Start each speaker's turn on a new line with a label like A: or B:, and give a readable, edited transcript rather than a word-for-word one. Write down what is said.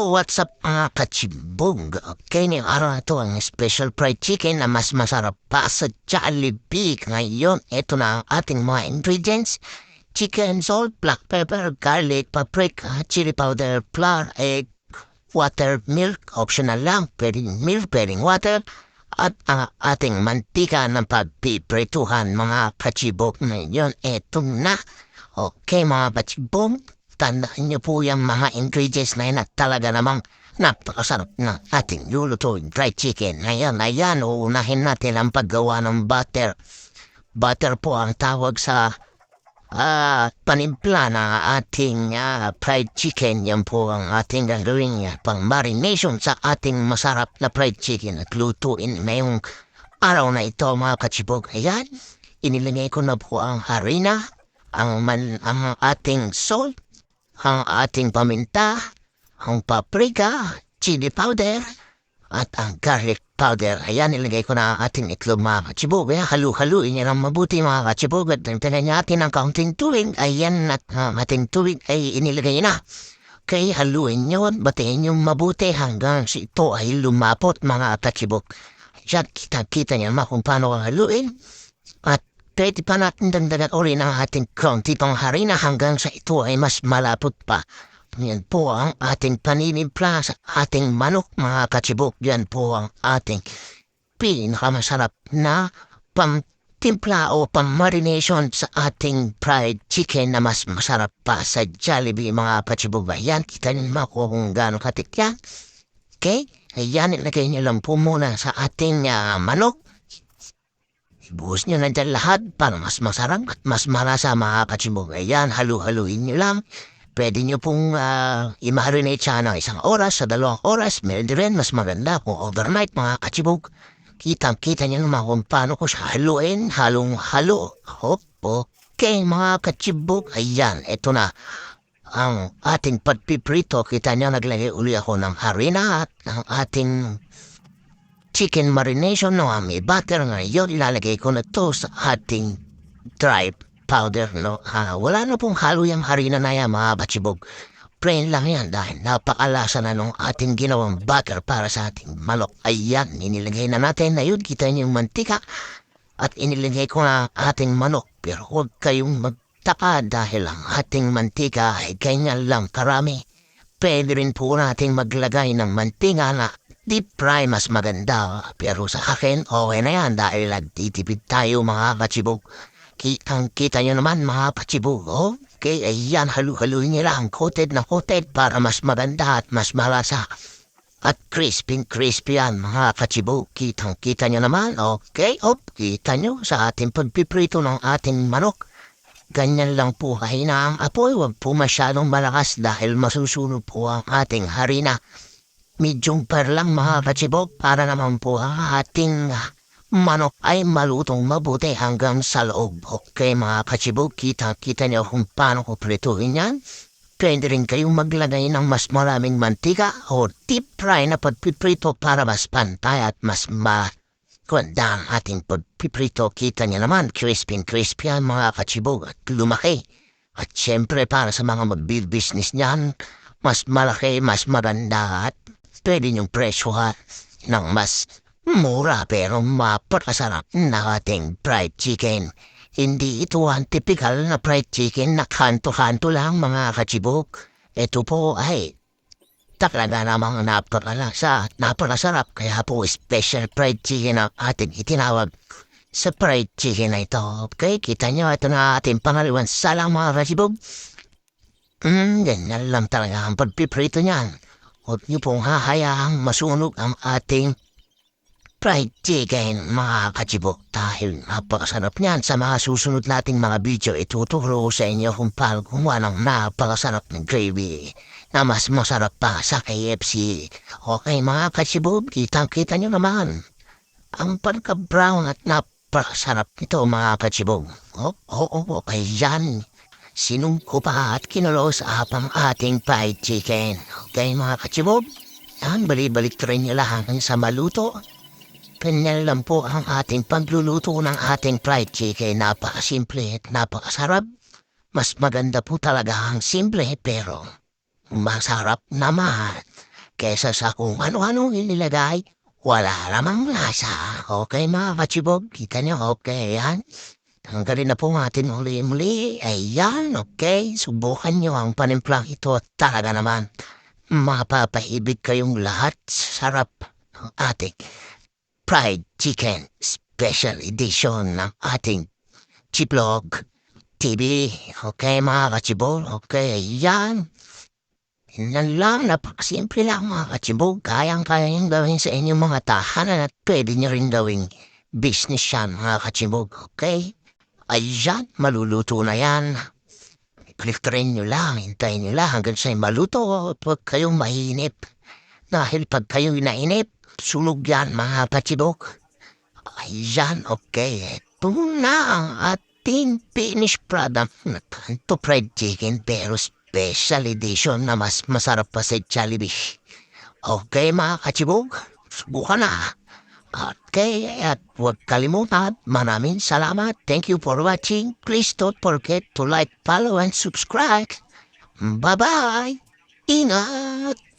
A: Yo, what's up mga kachibog? Okay, ngayong araw na ito ang special fried chicken na mas masarap pa sa Jollibee. Ngayon, ito na ang ating mga ingredients. Chicken, salt, black pepper, garlic, paprika, chili powder, flour, egg, water, milk, optional lang, pwedeng milk, pwedeng water, at ang ating mantika ng pagpiprituhan mga kachibog. Ngayon, ito na. Okay mga kachibog, tandaan niyo po yung mga ingredients na yun at talaga namang napakasarap na ating lulutuin fried chicken. Ngayon, ayan, uunahin natin ang paggawa ng butter. Butter po ang tawag sa panimpla ng ating fried chicken. Yan po ang ating gagawin pang marination sa ating masarap na fried chicken at lutuin ngayong araw na ito mga kachibog. Ayan, inilagay ko na po ang harina, ang ating salt, ang ating paminta, ang paprika, chili powder, at ang garlic powder. Ayan, nilagay ko na ang ating itlog mga kachibog. Halu-haluin niya ng mabuti mga kachibog at nagtagan natin ang kaunting tubig. Ayan, at ating tubig ay inilagay na. Okay, haluin niyo at batiin niyo mabuti hanggang ito ay lumapot mga kachibog. Ayan, kita niyo naman kung paano haluin. At pwede pa natin dagdagan uli ng ating kaunti pang harina hanggang sa ito ay mas malapot pa. Yan po ang ating paninimpla sa ating manok mga kachibok. Yan po ang ating pinakamasarap na pamtimpla o pang-marination sa ating fried chicken na mas masarap pa sa Jollibee mga kachibok. Yan, kita niyo naman kung gano'ng katik yan. Okay? Ayan, ilagay niyo lang po muna sa ating manok. Buhos nyo na dyan lahat para mas masarap at mas marasa mga kachibog. Ayan, halu-haluin nyo lang. Pwede nyo pong i-marinate siya ng 1 oras sa 2 oras. Meron rin mas maganda kung overnight mga kachibog. Kitang-kita nyo naman kung paano ko siya haluin. Halong-halo. Okay mga kachibog. Ayan, ito na ang ating pagpiprito. Kita nyo naglagay uli ako ng harina at ang ating chicken marination no, may butter ngayon ilalagay ko na to sa ating dry powder no. Wala na pong halo yung harina na yan mga kachibog. Plain lang yan dahil napakalasa na nung ating ginawang butter para sa ating manok. Ayan, inilagay na natin na yun. Kita niyo yung mantika at inilagay ko na ating manok. Pero huwag kayong magtaka dahil ang ating mantika ay ganyan lang karami. Pwede rin po natin maglagay ng mantika na deep fry mas maganda. Pero sa akin, okay na yan dahil nagtitipid tayo mga kachibog. Kitang-kita nyo naman mga kachibog. Okay, ayan, halu-haluin nyo lang. Coated na coated para mas maganda at mas malasa. At crispy yan mga kachibog. Kitang-kita nyo naman. Okay, kita nyo sa ating pagpiprito ng ating manok. Ganyan lang po kahina ang apoy. Huwag po masyadong malakas dahil masusunog po ang ating harina. Medium per lang mga kachibog para naman po ang ating manok ay malutong mabuti hanggang sa loob. Okay mga kachibog, kita niyo kung paano ko prituhin yan. Pwede rin kayong maglagay ng mas maraming mantika o deep fry na pagpiprito para mas pantay at mas maganda ang ating pagpiprito. Kita niyo naman, crispy yan mga kachibog at lumaki. At syempre para sa mga mag-build business niyan, mas malaki, mas maganda at pwede niyong presyohan ng mas mura pero mapakasarap na ating fried chicken. Hindi ito ang typical na fried chicken na kanto-kanto lang mga kachibog. Ito po ay talaga namang napakasarap. Kaya po special fried chicken ang ating itinawag sa fried chicken na ito. Okay, kita nyo, ito na ating pangalawang salang mga kachibog. Ganyan lang talaga ang pagpiprito niyan. Huwag niyo pong hahayaang masunog ang ating fried chicken mga kachibog dahil napakasarap niyan. Sa mga susunod nating mga video, ituturo sa inyo kung paano gumawa ng napakasarap ng gravy na mas masarap pa sa KFC. Okay mga kachibog, kitang-kita nyo naman ang pagka-brown at napakasarap nito mga kachibog. Okay yan. Sinungko pa at kinulos ang ating fried chicken. Okay mga kachibog, yan, balik rin nyo lang sa maluto. Ganyan lang po ang ating pagluluto ng ating fried chicken. Napakasimple at napakasarap. Mas maganda po talaga ang simple pero masarap naman. kesa sa kung ano-ano inilagay. Wala namang lasa. Okay mga kachibog, kita niyo, okay yan. Tanggalin na po natin muli-muli. Ayan, okay. Subukan niyo ang panimplang ito at talaga naman. Mapapaibig kayong lahat. Sarap ng ating fried chicken special edition ng ating Chiplog TV. Okay mga kachibog, okay. Ayan. Yan lang, napakasimple lang mga kachibog. Kayang-kaya niyong gawin sa inyong mga tahanan at pwede niyo rin gawing business yan mga kachibog, okay? Ayan, maluluto na yan. Filterin nyo lang, hintayin nyo lang hanggang sa'yo maluto pag kayong mahinip. Dahil pag kayo'y nainip, sunog yan mga kachibog. Ayan, okay. Ito na ang ating finished product na kanto fried chicken pero special edition na mas masarap pa sa Jollibee. Okay mga kachibog, subukan na. Okay, at huwag kalimutan, maraming salamat. Thank you for watching. Please don't forget to like, follow, and subscribe. Bye-bye. Ingat!